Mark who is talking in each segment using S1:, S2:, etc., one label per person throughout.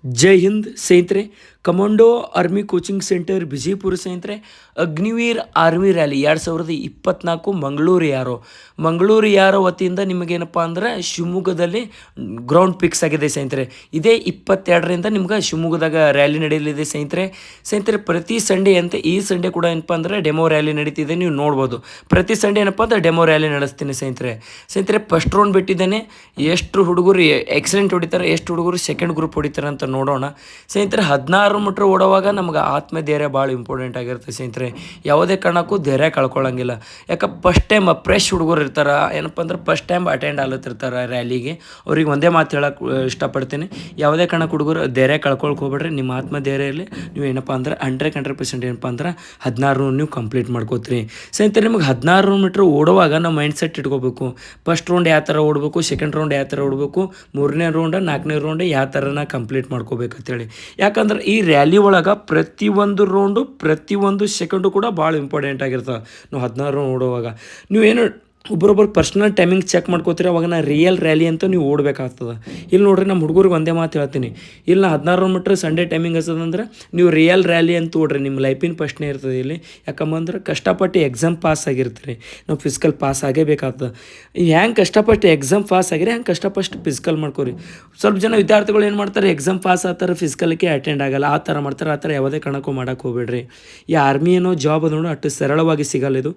S1: ಜೈ ಹಿಂದ್ ಸ್ನೇಹಿತರೆ. Commando army coaching centre ಬಿಜೆಪುರ ಸ್ನೇಹಿತರೆ, Agniveer army rally 2024 Mangaluru ಯಾರೋ ವತಿಯಿಂದ ನಿಮಗೇನಪ್ಪ ಅಂದ್ರೆ ಶಿವಮೊಗ್ಗದಲ್ಲಿ ಗ್ರೌಂಡ್ ಫಿಕ್ಸ್ ಆಗಿದೆ ಸ್ನೇಹಿತರೆ. ಇದೇ 22ರಿಂದ ನಿಮ್ಗೆ ಶಿವಮೊಗ್ಗದಾಗ ರ್ಯಾಲಿ ನಡೆಯಲಿದೆ ಸ್ನೇಹಿತರೆ. ಪ್ರತಿ ಸಂಡೇ ಅಂತ ಈ ಸಂಡೇ ಕೂಡ ಏನಪ್ಪ ಅಂದ್ರೆ ಡೆಮೋ ರ್ಯಾಲಿ ನಡೀತಿದೆ, ನೀವು ನೋಡ್ಬೋದು. ಪ್ರತಿ ಸಂಡೇ ಏನಪ್ಪ ಅಂದ್ರೆ ಡೆಮೋ ರ್ಯಾಲಿ ನಡೆಸ್ತೀನಿ ಸ್ನೇಹಿತರೆ. ಫಸ್ಟ್ ರೌಂಡ್ ಬಿಟ್ಟಿದ್ದೇನೆ, ಎಷ್ಟು ಹುಡುಗರು ಎಕ್ಸಲೆಂಟ್ ಹೊಡಿತಾರೆ, ಎಷ್ಟು ಹುಡುಗರು ಸೆಕೆಂಡ್ ಗ್ರೂಪ್ ಹೊಡಿತಾರೆ ಅಂತ ನೋಡೋಣ ಸ್ನೇಹಿತರೆ. 16 ಮೀಟ್ರ್ ಓಡುವಾಗ ನಮ್ಗೆ ಆತ್ಮಧೈರ್ಯ ಭಾಳ ಇಂಪಾರ್ಟೆಂಟ್ ಆಗಿರುತ್ತೆ ಸ್ನೇಹಿತರೆ. ಯಾವುದೇ ಕಾರಣಕ್ಕೂ ಧೈರ್ಯ ಕಳ್ಕೊಳ್ಳೋಂಗಿಲ್ಲ. ಯಾಕೆ ಫಸ್ಟ್ ಟೈಮ್ ಫ್ರೆಶ್ ಹುಡುಗರು ಇರ್ತಾರೆ, ಏನಪ್ಪ ಅಂದ್ರೆ ಫಸ್ಟ್ ಟೈಮ್ ಅಟೆಂಡ್ ಆಗ್ಲತ್ತಿರ್ತಾರೆ ರ್ಯಾಲಿಗೆ. ಅವ್ರಿಗೆ ಒಂದೇ ಮಾತು ಹೇಳಕ್ಕೆ ಇಷ್ಟಪಡ್ತೀನಿ, ಯಾವುದೇ ಕಾರಣಕ್ಕೆ ಹುಡುಗರು ಧೈರ್ಯ ಕಳ್ಕೊಳಕ್ಕೆ ಹೋಗ್ಬೇಡ್ರಿ. ನಿಮ್ಮ ಆತ್ಮಧೈರ್ಯ ಇರಲಿ. ನೀವು ಏನಪ್ಪ ಅಂದ್ರೆ 100% ಏನಪ್ಪ ಅಂದ್ರೆ 16 ನೀವು ಕಂಪ್ಲೀಟ್ ಮಾಡ್ಕೋತೀರಿ ಸ್ನೇಹಿತರೆ. ನಿಮಗೆ 16 ಮೀಟ್ರ್ ಓಡುವಾಗ ನಾವು ಮೈಂಡ್ ಸೆಟ್ ಇಟ್ಕೋಬೇಕು. ಫಸ್ಟ್ ರೌಂಡ್ ಯಾವ ಥರ ಓಡಬೇಕು, ಸೆಕೆಂಡ್ ರೌಂಡ್ ಯಾವ ಥರ ಓಡಬೇಕು, 3ನೇ ರೌಂಡ್ 4ನೇ ರೌಂಡ್ ಯಾವ ಥರನ ಕಂಪ್ಲೀಟ್ ಮಾಡ್ಕೋಬೇಕಂತೇಳಿ. ಯಾಕಂದ್ರೆ ಈ ರ್ಯಾಲಿ ಒಳಗೆ ಪ್ರತಿಯೊಂದು ರೌಂಡು ಪ್ರತಿಯೊಂದು ಸೆಕೆಂಡು ಕೂಡ ಭಾಳ ಇಂಪಾರ್ಟೆಂಟ್ ಆಗಿರ್ತವೆ. ನಾವು 16 ರೌಂಡ್ ಓಡುವಾಗ ನೀವೇನು ಒಬ್ಬರೊಬ್ಬರು ಪರ್ಸ್ನಲ್ ಟೈಮಿಂಗ್ ಚೆಕ್ ಮಾಡ್ಕೋತೀರಿ, ಅವಾಗ ನಾ ರಿಯಲ್ ರ್ಯಾಲಿ ಅಂತ ನೀವು ಓಡಬೇಕಾಗ್ತದೆ. ಇಲ್ಲಿ ನೋಡ್ರಿ, ನಮ್ಮ ಹುಡುಗರಿಗೆ ಒಂದೇ ಮಾತು ಹೇಳ್ತೀನಿ, ಇಲ್ಲಿ ನಾ 16 ಮೀಟ್ರ್ ಸಂಡೇ ಟೈಮಿಂಗ್ ಹಚ್ಚದಂದ್ರೆ ನೀವು ರಿಯಲ್ ರ್ಯಾಲಿ ಅಂತ ಓಡ್ರಿ. ನಿಮ್ಮ ಲೈಫಿನ ಪ್ರಶ್ನೆ ಇರ್ತದೆ ಇಲ್ಲಿ. ಯಾಕಂದ್ರೆ ಕಷ್ಟಪಟ್ಟು ಎಕ್ಸಾಮ್ ಪಾಸ್ ಆಗಿರ್ತೀರಿ, ನಾವು ಫಿಸಿಕಲ್ ಪಾಸ್ ಆಗೇಬೇಕಾಗ್ತದೆ. ಹೆಂಗೆ ಕಷ್ಟಪಟ್ಟು ಎಕ್ಸಾಮ್ ಪಾಸ್ ಆಗಿರಿ ಹಂಗೆ ಕಷ್ಟಪಟ್ಟು ಫಿಸಿಕಲ್ ಮಾಡ್ಕೋರಿ. ಸ್ವಲ್ಪ ಜನ ವಿದ್ಯಾರ್ಥಿಗಳು ಏನು ಮಾಡ್ತಾರೆ, ಎಕ್ಸಾಮ್ ಪಾಸ್ ಆಗ್ತಾರೆ, ಫಿಸಿಕಲ್ಗೆ ಅಟೆಂಡ್ ಆಗಲ್ಲ, ಆ ಥರ ಮಾಡ್ತಾರೆ. ಆ ಥರ ಯಾವುದೇ ಕಾರಣಕ್ಕೂ ಮಾಡೋಕ್ಕೆ ಹೋಗ್ಬೇಡ್ರಿ. ಈ ಆರ್ಮಿ ಏನೋ ಜಾಬ್ ಅದು ನೋಡಿ ಅಷ್ಟು ಸರಳವಾಗಿ ಸಿಗಲ್ಲ ಇದು.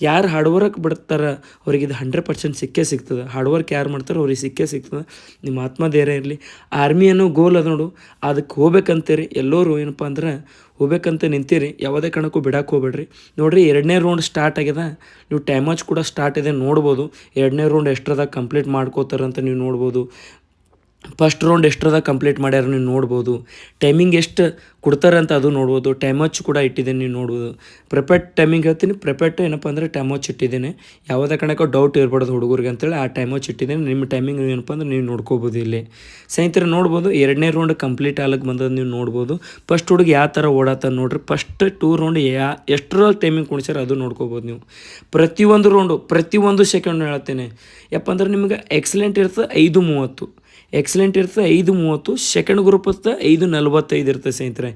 S1: ಯಾರು ಹಾರ್ಡ್ ವರ್ಕ್ ಬಿಡ್ತಾರೆ ಅವ್ರಿಗೆ ಇದು 100% ಸಿಕ್ಕೇ ಸಿಗ್ತದೆ. ಹಾರ್ಡ್ ವರ್ಕ್ ಯಾರು ಮಾಡ್ತಾರೋ ಅವ್ರಿಗೆ ಸಿಕ್ಕೇ ಸಿಗ್ತದೆ. ನಿಮ್ಮ ಆತ್ಮಧೈರ್ಯ ಇರಲಿ. ಆರ್ಮಿ ಅನ್ನೋ ಗೋಲ್ ಅದು ನೋಡು, ಅದಕ್ಕೆ ಹೋಗ್ಬೇಕಂತೀರಿ ಎಲ್ಲರೂ ಏನಪ್ಪ ಅಂದ್ರೆ ಹೋಗ್ಬೇಕಂತ ನಿಂತೀರಿ, ಯಾವುದೇ ಕಾರಣಕ್ಕೂ ಬಿಡಕ್ಕೆ ಹೋಗ್ಬೇಡ್ರಿ. ನೋಡಿರಿ, 2ನೇ ರೌಂಡ್ ಸ್ಟಾರ್ಟ್ ಆಗ್ಯದ. ನೀವು ಟೈಮ್ ವಾಚ್ ಕೂಡ ಸ್ಟಾರ್ಟ್ ಇದೆ, ನೋಡ್ಬೋದು. 2ನೇ ರೌಂಡ್ ಎಷ್ಟರದಾಗ ಕಂಪ್ಲೀಟ್ ಮಾಡ್ಕೋತಾರಂತ ನೀವು ನೋಡ್ಬೋದು. ಫಸ್ಟ್ ರೌಂಡ್ ಎಷ್ಟರದಾಗ ಕಂಪ್ಲೀಟ್ ಮಾಡ್ಯಾರ ನೀವು ನೋಡ್ಬೋದು. ಟೈಮಿಂಗ್ ಎಷ್ಟು ಕೊಡ್ತಾರೆ ಅಂತ ಅದು ನೋಡ್ಬೋದು. ಟೈಮ್ ವಾಚ್ ಕೂಡ ಇಟ್ಟಿದ್ದೀನಿ, ನೀವು ನೋಡ್ಬೋದು. ಪ್ರಿಪೇರ್ಡ್ ಟೈಮಿಂಗ್ ಹೇಳ್ತೀನಿ, ಪ್ರಿಪೇರ್ಡ್ ಏನಪ್ಪ ಅಂದರೆ ಟೈಮ್ ವಾಚ್ ಇಟ್ಟಿದ್ದೇನೆ. ಯಾವುದೇ ಕಾರಣಕ್ಕೂ ಡೌಟ್ ಇರ್ಬಾರ್ದು ಹುಡುಗರಿಗೆ ಅಂತೇಳಿ ಆ ಟೈಮ್ ವಾಚ್ ಇಟ್ಟಿದ್ದೇನೆ. ನಿಮ್ಮ ಟೈಮಿಂಗ್ ಏನಪ್ಪ ಅಂದ್ರೆ ನೀವು ನೋಡ್ಕೋಬೋದು ಇಲ್ಲಿ ಸ್ನೇಹಿತರೆ. ನೋಡ್ಬೋದು 2ನೇ ರೌಂಡ್ ಕಂಪ್ಲೀಟ್ ಆಗ್ಲಿಕ್ಕೆ ಬಂದದ್ದು ನೀವು ನೋಡ್ಬೋದು. ಫಸ್ಟ್ ಹುಡುಗ ಯಾವ ಥರ ಓಡಾತ ನೋಡ್ರಿ. ಫಸ್ಟ್ 2 ರೌಂಡ್ ಎಷ್ಟರ ಟೈಮಿಂಗ್ ಕುಣಿಸ್ಯಾರ ಅದು ನೋಡ್ಕೋಬೋದು ನೀವು. ಪ್ರತಿಯೊಂದು ರೌಂಡು ಪ್ರತಿಯೊಂದು ಸೆಕೆಂಡ್ ಹೇಳ್ತೇನೆ. ಯಾಕಂದ್ರೆ ನಿಮ್ಗೆ ಎಕ್ಸಲೆಂಟ್ ಇರ್ತದೆ 5:30, ಎಕ್ಸಲೆಂಟ್ ಇರ್ತದೆ 5:30, ಸೆಕೆಂಡ್ ಗ್ರೂಪ್ ಇರ್ತದೆ 5:45 ಇರ್ತದೆ ಸ್ನೇಹಿತರೆ.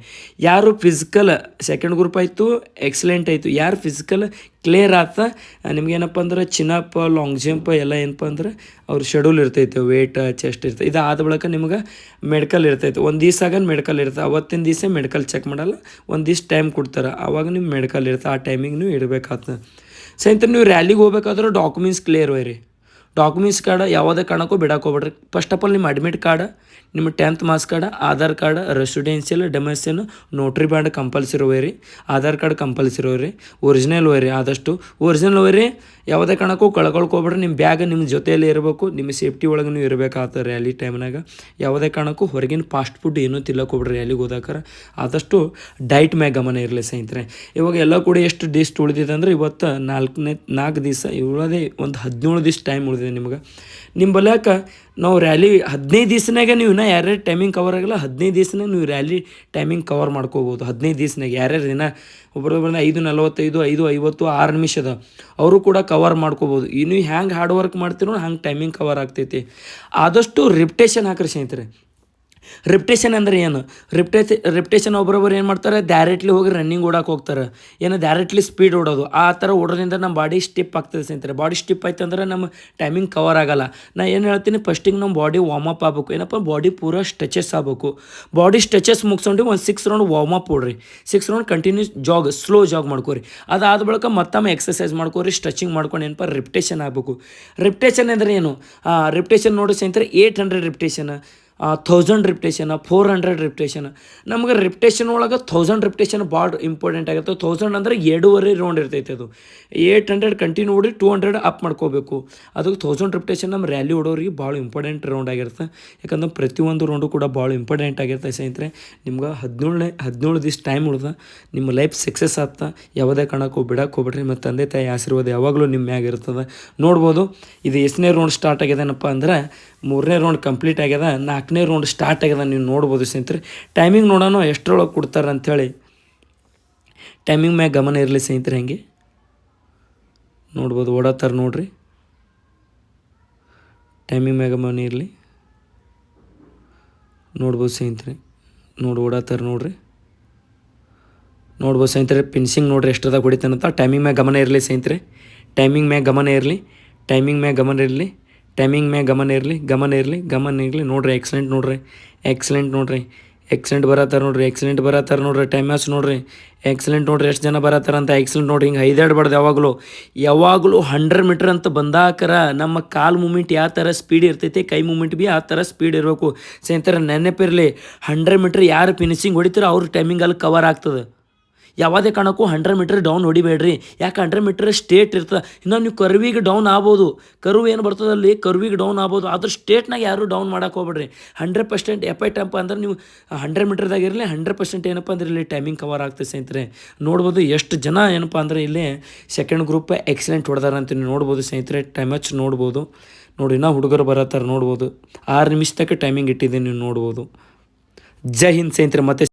S1: ಯಾರು ಫಿಸಿಕಲ್ ಸೆಕೆಂಡ್ ಗ್ರೂಪ್ ಆಯಿತು, ಎಕ್ಸಲೆಂಟ್ ಆಯಿತು, ಯಾರು ಫಿಸಿಕಲ್ ಕ್ಲಿಯರ್ ಆತ, ನಿಮ್ಗೇನಪ್ಪ ಅಂದ್ರೆ ಚಿನ್ನಪ್ ಲಾಂಗ್ ಜಂಪ್ ಎಲ್ಲ ಏನಪ್ಪ ಅಂದ್ರೆ ಅವ್ರ ಶೆಡ್ಯೂಲ್ ಇರ್ತೈತೆ, ವೇಟ್ ಚೆಸ್ಟ್ ಇರ್ತೈತೆ. ಇದು ಆದ ಬಳಿಕ ನಿಮ್ಗೆ ಮೆಡಿಕಲ್ ಇರ್ತೈತೆ. ಒಂದು ದಿವಸ ಆಗ ಮೆಡಿಕಲ್ ಇರ್ತದೆ. ಅವತ್ತಿನ ದಿವಸ ಮೆಡಿಕಲ್ ಚೆಕ್ ಮಾಡಲ್ಲ, ಒಂದು ದಿವ್ಸ ಟೈಮ್ ಕೊಡ್ತಾರೆ, ಆವಾಗ ನಿಮ್ಮ ಮೆಡಿಕಲ್ ಇರ್ತದೆ. ಆ ಟೈಮಿಂಗ್ ನೀವು ಇಡಬೇಕಾಗ್ತದೆ ಸ್ನೇಹಿತರೆ. ನೀವು ರ್ಯಾಲಿಗೆ ಹೋಗ್ಬೇಕಾದ್ರೆ ಡಾಕ್ಯುಮೆಂಟ್ಸ್ ಕ್ಲಿಯರ್ ಒಯ್ರಿ. ಡಾಕ್ಯುಮೆಂಟ್ಸ್ ಕಾರ್ಡ್ ಯಾವುದೇ ಕಾರಣಕ್ಕೂ ಬಿಡಕ್ಕೆ ಹೋಗ್ಬೇಡ್ರಿ. ಫಸ್ಟ್ ಆಫ್ ಆಲ್ ನಿಮ್ಮ ಅಡ್ಮಿಟ್ ಕಾರ್ಡ್, ನಿಮ್ಮ 10th marks card, Aadhaar card, residential, ಡೊಮೆಸ್ಟಿಯಲ್, ನೋಟ್ರಿ ಬ್ಯಾಂಡ್ ಕಂಪಲ್ಸರಿ ಒಯ್ರಿ. ಆಧಾರ್ ಕಾರ್ಡ್ ಕಂಪಲ್ಸರಿ ಒಯ್ರಿ. ಒರಿಜಿನಲ್ ಒಯ್ರಿ, ಆದಷ್ಟು ಒರಿಜಿನಲ್ ಒಯ್ರಿ. ಯಾವುದೇ ಕಾರಣಕ್ಕೂ ಕಳ್ಕೊಳ್ಕೋಬೇಡ್ರಿ. ನಿಮ್ಮ ಬ್ಯಾಗ್ ನಿಮ್ಮ ಜೊತೆಯಲ್ಲಿ ಇರಬೇಕು. ನಿಮ್ಮ ಸೇಫ್ಟಿ ಒಳಗೆ ನೀವು ಇರಬೇಕಾಗ್ತದೆ ರ್ಯಾಲಿ ಟೈಮ್ನಾಗ. ಯಾವುದೇ ಕಾರಣಕ್ಕೂ ಹೊರಗಿನ ಫಾಸ್ಟ್ ಫುಡ್ ಏನೂ ತಿಲ್ಲಕ್ಕೆ ಹೋಗ್ಬಿಡ್ರಿ ರ್ಯಾಲಿಗೆ ಹೋದಾಕಾರ. ಆದಷ್ಟು ಡೈಟ್ ಮ್ಯಾಗ ಗಮನ ಇರಲಿ ಸ್ನೇಹಿತರೆ. ಇವಾಗ ಎಲ್ಲ ಕೂಡ ಎಷ್ಟು ಡೇಸ್ ಉಳಿದಿದೆ ಅಂದರೆ ಇವತ್ತು 4 ದಿವಸ ಉಳೋದೇ, ಒಂದು 17 ದಿವಸ ಟೈಮ್ ಉಳಿದಿದೆ ನಿಮ್ಗೆ. ನಿಮ್ಮ ಬಲ್ಯಾಕ ನಾವು ರ್ಯಾಲಿ 15 ದಿವಸನಾಗೆ ನೀವು ಇನ್ನೂ ಯಾರ್ಯಾರು ಟೈಮಿಂಗ್ ಕವರ್ ಆಗಿಲ್ಲ, 15 ದಿವಸನಾಗ ನೀವು ರ್ಯಾಲಿ ಟೈಮಿಂಗ್ ಕವರ್ ಮಾಡ್ಕೋಬೋದು. 15 ದಿವಸನಾಗ ಯಾರ್ಯಾರು ದಿನ ಒಬ್ಬರೊಬ್ಬರನ್ನ 5:45, 5:50, 6 ನಿಮಿಷದ ಅವರು ಕೂಡ ಕವರ್ ಮಾಡ್ಕೋಬೋದು. ನೀವು ಹ್ಯಾಂಗೆ ಹಾರ್ಡ್ ವರ್ಕ್ ಮಾಡ್ತೀರೋ ಹಂಗೆ ಟೈಮಿಂಗ್ ಕವರ್ ಆಗ್ತೈತಿ. ಆದಷ್ಟು ರಿಪಿಟೇಷನ್ ಹಾಕ್ರಿ ಸ್ನೇಹಿತರೆ. ರಿಪಿಟೇಷನ್ ಅಂದರೆ ಏನು? ರಿಪಿಟೇಷನ್ ಒಬ್ಬರೊಬ್ಬರು ಏನು ಮಾಡ್ತಾರೆ, ಡೈರೆಕ್ಟ್ಲಿ ಹೋಗಿ ರನ್ನಿಂಗ್ ಓಡಕ್ಕೆ ಹೋಗ್ತಾರೆ, ಏನು ಡೈರೆಕ್ಟ್ಲಿ ಸ್ಪೀಡ್ ಓಡೋದು. ಆ ಥರ ಓಡೋದ್ರಿಂದ ನಮ್ಮ ಬಾಡಿ ಸ್ಟಿಪ್ ಆಗ್ತದೆ ಸ್ನೇಹಿತರೆ. ಬಾಡಿ ಸ್ಟಿಪ್ ಆಯ್ತು ಅಂದ್ರೆ ನಮ್ಮ ಟೈಮಿಂಗ್ ಕವರ್ ಆಗೋಲ್ಲ. ನಾನು ಏನು ಹೇಳ್ತೀನಿ, ಫಸ್ಟಿಗೆ ನಮ್ಮ ಬಾಡಿ ವಾರ್ಮ್ ಅಪ್ ಆಗಬೇಕು. ಏನಪ್ಪ, ಬಾಡಿ ಪೂರ ಸ್ಟ್ರೆಚಸ್ ಆಗಬೇಕು. ಬಾಡಿ ಸ್ಟ್ರೆಚಸ್ ಮುಗಿಸ್ಕೊಂಡು ಒಂದು 6 ರೌಂಡ್ ವಾರ್ಮ್ ಅಪ್ ಓಡ್ರಿ. 6 round continuous jog, slow jog ಮಾಡ್ಕೋರಿ. ಅದಾದ ಬಳಿಕ ಮತ್ತೊಮ್ಮೆ ಎಕ್ಸಸೈಸ್ ಮಾಡ್ಕೋರಿ, ಸ್ಟ್ರೆಚಿಂಗ್ ಮಾಡ್ಕೊಂಡು ಏನಪ್ಪ ರಿಪಿಟೇಷನ್ ಆಗಬೇಕು. ರಿಪಿಟೇಷನ್ ಅಂದರೆ ಏನು? ರಿಪಿಟೇಷನ್ ನೋಡಿ ಸ್ನೇಹಿತರೆ, 800 ರಿಪಿಟೇಷನ್, 1000 ರಿಪಿಟೇಷನ್, 400 ರಿಪಿಟೇಷನ್. ನಮ್ಗೆ ರಿಪಿಟೇಷನ್ ಒಳಗೆ 1000 ರಿಪಿಟೇಷನ್ ಭಾಳ ಇಂಪಾರ್ಟೆಂಟ್ ಆಗಿರ್ತದೆ. 1000 ಅಂದರೆ 2.5 ರೌಂಡ್ ಇರ್ತೈತೆ ಅದು. 800 ಕಂಟಿನ್ಯೂ ಓಡಿ 200 ಅಪ್ ಮಾಡ್ಕೋಬೇಕು. ಅದಕ್ಕೆ 1000 ರಿಪಿಟೇಷನ್ ನಮ್ಮ ರ್ಯಾಲಿ ಓಡೋರಿಗೆ ಭಾಳ ಇಂಪಾರ್ಟೆಂಟ್ ರೌಂಡ್ ಆಗಿರುತ್ತೆ. ಯಾಕಂದ್ರೆ ಪ್ರತಿಯೊಂದು ರೌಂಡು ಕೂಡ ಭಾಳ ಇಂಪಾರ್ಟೆಂಟ್ ಆಗಿರ್ತದೆ ಸ್ನೇಹಿತರೆ. ನಿಮ್ಗೆ 17 ದಿವಸ ಟೈಮ್ ಉಳ್ದ, ನಿಮ್ಮ ಲೈಫ್ ಸಕ್ಸಸ್ ಆಗ್ತಾ. ಯಾವುದೇ ಕಾರಣಕ್ಕೂ ಬಿಡಕ್ಕೆ ಹೋಗ್ಬೇಡ್ರಿ. ಮತ್ತು ತಂದೆ ತಾಯಿ ಆಶೀರ್ವಾದ ಯಾವಾಗಲೂ ನಿಮ್ಮ ಮ್ಯಾಗ ಇರ್ತದೆ. ನೋಡ್ಬೋದು, ಇದು ಎಷ್ಟನೇ ರೌಂಡ್ ಸ್ಟಾರ್ಟ್ ಆಗ್ಯದೇನಪ್ಪ ಅಂದ್ರೆ 3ನೇ ರೌಂಡ್ ಕಂಪ್ಲೀಟ್ ಆಗ್ಯದ, 4ನೇ ರೌಂಡ್ ಸ್ಟಾರ್ಟ್ ಆಗ್ಯದ. ನೀವು ನೋಡ್ಬೋದು ಸ್ನೇಹಿತರೆ. ಟೈಮಿಂಗ್ ನೋಡೋಣ ಎಷ್ಟರೊಳಗೆ ಕೊಡ್ತಾರೆ ಅಂಥೇಳಿ. ಟೈಮಿಂಗ್ ಮ್ಯಾಗ ಗಮನ ಇರಲಿ ಸ್ನೇಹಿತರೆ. ಹಂಗೆ ನೋಡ್ಬೋದು, ಓಡತ್ತಾರೆ ನೋಡ್ರಿ. ಟೈಮಿಂಗ್ ಮ್ಯಾಗ ಗಮನ ಇರಲಿ, ನೋಡ್ಬೋದು ಸ್ನೇಹಿತರೆ. ನೋಡಿ ಓಡಾತಾರ ನೋಡ್ರಿ. ನೋಡ್ಬೋದು ಸ್ನೇಹಿತರೆ ಫಿನಿಶಿಂಗ್ ನೋಡ್ರಿ ಎಷ್ಟದಾಗ ಹೊಡಿತಾನಂತ. ಟೈಮಿಂಗ್ ಮ್ಯಾಗ ಗಮನ ಇರಲಿ ಸ್ನೇಹಿತರೆ, ಟೈಮಿಂಗ್ ಮ್ಯಾಗ ಗಮನ ಇರಲಿ, ಟೈಮಿಂಗ್ ಮ್ಯಾಗ ಗಮನ ಇರಲಿ, ಟೈಮಿಂಗ್ ಮ್ಯಾಗ ಗಮನ ಇರಲಿ, ಗಮನ ಇರಲಿ, ಗಮನ ಇರಲಿ. ನೋಡ್ರಿ ಎಕ್ಸಲೆಂಟ್ ನೋಡ್ರಿ, ಎಕ್ಸಲೆಂಟ್ ನೋಡ್ರಿ, ಎಕ್ಸಲೆಂಟ್ ಬರತ್ತಾರ ನೋಡ್ರಿ, ಎಕ್ಸಲೆಂಟ್ ಬರತ್ತಾರ ನೋಡ್ರಿ. ಟೈಮ್ ಮ್ಯಾಚ್ ನೋಡ್ರಿ, ಎಕ್ಸಲೆಂಟ್ ನೋಡ್ರಿ ಎಷ್ಟು ಜನ ಬರತ್ತಾರಂತ. ಎಕ್ಸಲೆಂಟ್ ನೋಡ್ರಿ, ಹಿಂಗೆ ಐದಾಡ್ಬಾರ್ದು ಯಾವಾಗಲೂ 100 ಮೀಟ್ರ್ ಅಂತ ಬಂದಾಕರ ನಮ್ಮ ಕಾಲು ಮೂಮೆಂಟ್ ಯಾವ ಥರ ಸ್ಪೀಡ್ ಇರ್ತೈತಿ, ಕೈ ಮೂಮೆಂಟ್ ಭೀ ಆ ಥರ ಸ್ಪೀಡ್ ಇರಬೇಕು ಸ್ನೇಹಿತರೆ. ನೆನಪಿರಲಿ, 100 ಮೀಟ್ರ್ ಯಾರು ಫಿನಿಶಿಂಗ್ ಹೊಡಿತಾರೋ ಅವ್ರ ಟೈಮಿಂಗ್ ಅಲ್ಲಿ ಕವರ್ ಆಗ್ತದೆ. ಯಾವುದೇ ಕಾರಣಕ್ಕೂ 100 ಮೀಟ್ರ್ ಡೌನ್ ಹೊಡಿಬೇಡ್ರಿ. ಯಾಕೆ 100 ಮೀಟ್ರ್ ಸ್ಟೇಟ್ ಇರ್ತದೆ. ಇನ್ನು ನೀವು ಕರ್ವಿಗೆ ಡೌನ್ ಆಗ್ಬೋದು, ಕರ್ವ್ ಏನು ಬರ್ತದೆ ಅಲ್ಲಿ ಕರ್ವಿಗೆ ಡೌನ್ ಆಗ್ಬೋದು, ಆದ್ರೆ ಸ್ಟೇಟ್ನಾಗ ಯಾರು ಡೌನ್ ಮಾಡೋಕೆ ಹೋಗ್ಬೇಡ್ರಿ. 100% ಎಫೈಟ್ ಅಪ್ಪ ಅಂದ್ರೆ ನೀವು 100 ಮೀಟ್ರ್ದಾಗ ಇರಲಿ, 100% ಏನಪ್ಪ ಅಂದ್ರೆ ಇಲ್ಲಿ ಟೈಮಿಂಗ್ ಕವರ್ ಆಗ್ತದೆ ಸ್ನೇಹಿತರೆ. ನೋಡ್ಬೋದು ಎಷ್ಟು ಜನ ಏನಪ್ಪ ಅಂದ್ರೆ ಇಲ್ಲಿ ಸೆಕೆಂಡ್ ಗ್ರೂಪ್ ಎಕ್ಸಲೆಂಟ್ ಹೊಡೆದಾರ ಅಂತ ನೀವು ನೋಡ್ಬೋದು ಸ್ನೇಹಿತರೆ. ಟೈಮ್ ಹಚ್ಚಿ ನೋಡ್ಬೋದು. ನೋಡಿ ಇನ್ನೂ ಹುಡುಗರು ಬರತ್ತಾರೆ ನೋಡ್ಬೋದು. 6 ನಿಮಿಷ ತನಕ ಟೈಮಿಂಗ್ ಇಟ್ಟಿದ್ದೀನಿ ನೀವು ನೋಡ್ಬೋದು. ಜೈ ಹಿಂದ್ ಸ್ನೇಹಿತರೆ. ಮತ್ತೆ